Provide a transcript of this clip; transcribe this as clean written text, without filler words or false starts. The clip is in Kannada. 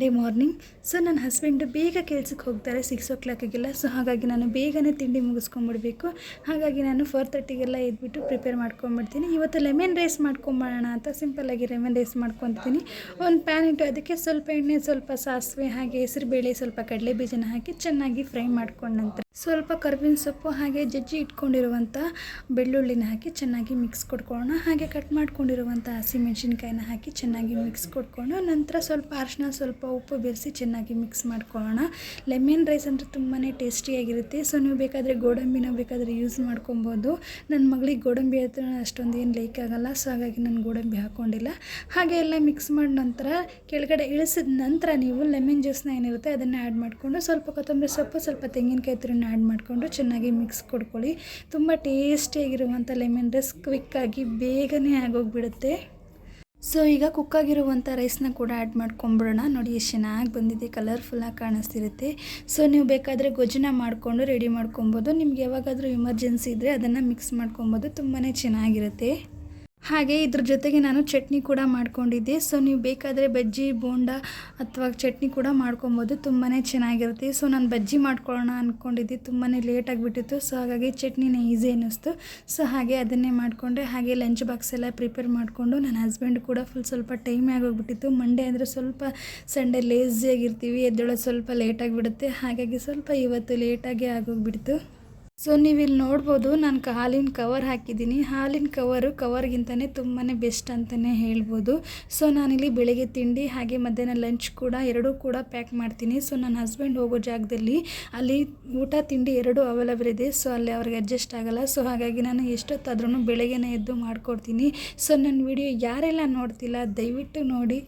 Day morning. ಸೊ ನನ್ನ ಹಸ್ಬೆಂಡು ಬೇಗ ಕೆಲ್ಸಕ್ಕೆ ಹೋಗ್ತಾರೆ 6 o'clockಗೆಲ್ಲ. ಸೊ ಹಾಗಾಗಿ ನಾನು ಬೇಗನೆ ತಿಂಡಿ ಮುಗಿಸ್ಕೊಂಬಿಡ್ಬೇಕು. ಹಾಗಾಗಿ ನಾನು 4:30ಗೆಲ್ಲ ಎದ್ಬಿಟ್ಟು ಪ್ರಿಪೇರ್ ಮಾಡ್ಕೊಂಬಿಡ್ತೀನಿ. ಇವತ್ತು ಲೆಮನ್ ರೈಸ್ ಮಾಡ್ಕೊಂಬೋಣ ಅಂತ ಸಿಂಪಲ್ಲಾಗಿ ಲೆಮನ್ ರೈಸ್ ಮಾಡ್ಕೊತೀನಿ. ಒಂದು ಪ್ಯಾನ್ ಇಟ್ಟು ಅದಕ್ಕೆ ಸ್ವಲ್ಪ ಎಣ್ಣೆ, ಸ್ವಲ್ಪ ಸಾಸಿವೆ, ಹಾಗೆ ಹೆಸರುಬೇಳೆ, ಸ್ವಲ್ಪ ಕಡಲೆ ಬೀಜನ ಹಾಕಿ ಚೆನ್ನಾಗಿ ಫ್ರೈ ಮಾಡ್ಕೊಂಡ ನಂತರ ಸ್ವಲ್ಪ ಕರ್ಬೇವಿನ ಸೊಪ್ಪು ಹಾಗೆ ಜಜ್ಜಿ ಇಟ್ಕೊಂಡಿರುವಂಥ ಬೆಳ್ಳುಳ್ಳಿನ ಹಾಕಿ ಚೆನ್ನಾಗಿ ಮಿಕ್ಸ್ ಕೊಟ್ಕೊಳ್ಳೋಣ. ಹಾಗೆ ಕಟ್ ಮಾಡ್ಕೊಂಡಿರುವಂಥ ಹಸಿಮೆಣ್ಸಿನ್ಕಾಯಿನ ಹಾಕಿ ಚೆನ್ನಾಗಿ ಮಿಕ್ಸ್ ಕೊಟ್ಕೊಂಡು ನಂತರ ಸ್ವಲ್ಪ ಅರಿಶಿನ, ಸ್ವಲ್ಪ ಉಪ್ಪು ಬೆರೆಸಿ ಚೆನ್ನಾಗಿ ಮಿಕ್ಸ್ ಮಾಡ್ಕೊಳ್ಳೋಣ. ಲೆಮನ್ ರೈಸ್ ಅಂದರೆ ತುಂಬಾ ಟೇಸ್ಟಿಯಾಗಿರುತ್ತೆ. ಸೊ ನೀವು ಬೇಕಾದರೆ ಗೋಡಂಬಿನ ಬೇಕಾದರೆ ಯೂಸ್ ಮಾಡ್ಕೊಬೋದು. ನನ್ನ ಮಗಳಿಗೆ ಗೋಡಂಬಿ ಹತ್ರ ಅಷ್ಟೊಂದು ಏನು ಲೈಕ್ ಆಗೋಲ್ಲ. ಸೊ ಹಾಗಾಗಿ ನಾನು ಗೋಡಂಬಿ ಹಾಕ್ಕೊಂಡಿಲ್ಲ. ಹಾಗೆ ಎಲ್ಲ ಮಿಕ್ಸ್ ಮಾಡಿದ ನಂತರ ಕೆಳಗಡೆ ಇಳಿಸಿದ ನಂತರ ನೀವು ಲೆಮನ್ ಜ್ಯೂಸ್ನ ಏನಿರುತ್ತೆ ಅದನ್ನು ಆ್ಯಡ್ ಮಾಡಿಕೊಂಡು ಸ್ವಲ್ಪ ಕೊತ್ತಂಬರಿ ಸೊಪ್ಪು, ಸ್ವಲ್ಪ ತೆಂಗಿನಕಾಯಿ ತುರಿನ ಆ್ಯಡ್ ಮಾಡಿಕೊಂಡು ಚೆನ್ನಾಗಿ ಮಿಕ್ಸ್ ಕೊಡ್ಕೊಳ್ಳಿ. ತುಂಬ ಟೇಸ್ಟಿಯಾಗಿರುವಂಥ ಲೆಮನ್ ರೈಸ್ ಕ್ವಿಕ್ಕಾಗಿ ಬೇಗನೆ ಆಗೋಗಿಬಿಡುತ್ತೆ. ಸೊ ಈಗ ಕುಕ್ಕಾಗಿರುವಂಥ ರೈಸ್ನ ಕೂಡ ಆ್ಯಡ್ ಮಾಡ್ಕೊಂಬಿಡೋಣ. ನೋಡಿ ಎಷ್ಟು ಚೆನ್ನಾಗಿ ಬಂದಿದೆ, ಕಲರ್ಫುಲ್ಲಾಗಿ ಕಾಣಿಸ್ತಿರುತ್ತೆ. ಸೊ ನೀವು ಬೇಕಾದರೆ ಗೊಜ್ಜನ್ನ ಮಾಡಿಕೊಂಡು ರೆಡಿ ಮಾಡ್ಕೊಬೋದು. ನಿಮ್ಗೆ ಯಾವಾಗಾದರೂ ಎಮರ್ಜೆನ್ಸಿ ಇದ್ದರೆ ಅದನ್ನು ಮಿಕ್ಸ್ ಮಾಡ್ಕೊಬೋದು, ತುಂಬಾ ಚೆನ್ನಾಗಿರುತ್ತೆ. ಹಾಗೆ ಇದ್ರ ಜೊತೆಗೆ ನಾನು ಚಟ್ನಿ ಕೂಡ ಮಾಡ್ಕೊಂಡಿದ್ದೆ. ಸೊ ನೀವು ಬೇಕಾದರೆ ಬಜ್ಜಿ, ಬೋಂಡ ಅಥವಾ ಚಟ್ನಿ ಕೂಡ ಮಾಡ್ಕೊಬೋದು, ತುಂಬಾ ಚೆನ್ನಾಗಿರುತ್ತೆ. ಸೊ ನಾನು ಬಜ್ಜಿ ಮಾಡ್ಕೊಳ್ಳೋಣ ಅಂದ್ಕೊಂಡಿದ್ದೆ, ತುಂಬಾ ಲೇಟ್ ಆಗಿಬಿಟ್ಟಿತ್ತು. ಸೊ ಹಾಗಾಗಿ ಚಟ್ನಿನೇ ಈಸಿ ಅನ್ನಿಸ್ತು. ಸೊ ಹಾಗೆ ಅದನ್ನೇ ಮಾಡಿಕೊಂಡೆ. ಹಾಗೆ ಲಂಚ್ ಬಾಕ್ಸ್ ಎಲ್ಲ ಪ್ರಿಪೇರ್ ಮಾಡಿಕೊಂಡು ನನ್ನ ಹಸ್ಬೆಂಡ್ ಕೂಡ ಸ್ವಲ್ಪ ಟೈಮೇ ಆಗೋಗ್ಬಿಟ್ಟಿತ್ತು. ಮಂಡೇ ಅಂದರೆ ಸ್ವಲ್ಪ ಸಂಡೇ ಲೇಸಿಯಾಗಿರ್ತೀವಿ, ಎದ್ದೇಳೋದು ಸ್ವಲ್ಪ ಲೇಟಾಗಿಬಿಡುತ್ತೆ. ಹಾಗಾಗಿ ಸ್ವಲ್ಪ ಇವತ್ತು ಲೇಟಾಗೇ ಆಗೋಗ್ಬಿಡ್ತು. ಸೊ ನೀವಿಲ್ಲಿ ನೋಡ್ಬೋದು, ನಾನು ಹಾಲಿನ ಕವರ್ ಹಾಕಿದ್ದೀನಿ. ಹಾಲಿನ ಕವರ್ಗಿಂತಲೇ ತುಂಬಾ ಬೆಸ್ಟ್ ಅಂತಲೇ ಹೇಳ್ಬೋದು. ಸೊ ನಾನಿಲ್ಲಿ ಬೆಳಗ್ಗೆ ತಿಂಡಿ ಹಾಗೆ ಮಧ್ಯಾಹ್ನ ಲಂಚ್ ಕೂಡ ಎರಡೂ ಕೂಡ ಪ್ಯಾಕ್ ಮಾಡ್ತೀನಿ. ಸೊ ನನ್ನ ಹಸ್ಬೆಂಡ್ ಹೋಗೋ ಜಾಗದಲ್ಲಿ ಅಲ್ಲಿ ಊಟ ತಿಂಡಿ ಎರಡೂ ಅವೈಲೇಬಲ್ ಇದೆ. ಸೊ ಅಲ್ಲಿ ಅವ್ರಿಗೆ ಅಡ್ಜಸ್ಟ್ ಆಗೋಲ್ಲ. ಸೊ ಹಾಗಾಗಿ ನಾನು ಎಷ್ಟೊತ್ತಾದ್ರೂ ಬೆಳಗ್ಗೆನೇ ಎದ್ದು ಮಾಡ್ಕೊಡ್ತೀನಿ. ಸೊ ನನ್ನ ವಿಡಿಯೋ ಯಾರೆಲ್ಲ ನೋಡ್ತಿಲ್ಲ ದಯವಿಟ್ಟು ನೋಡಿ.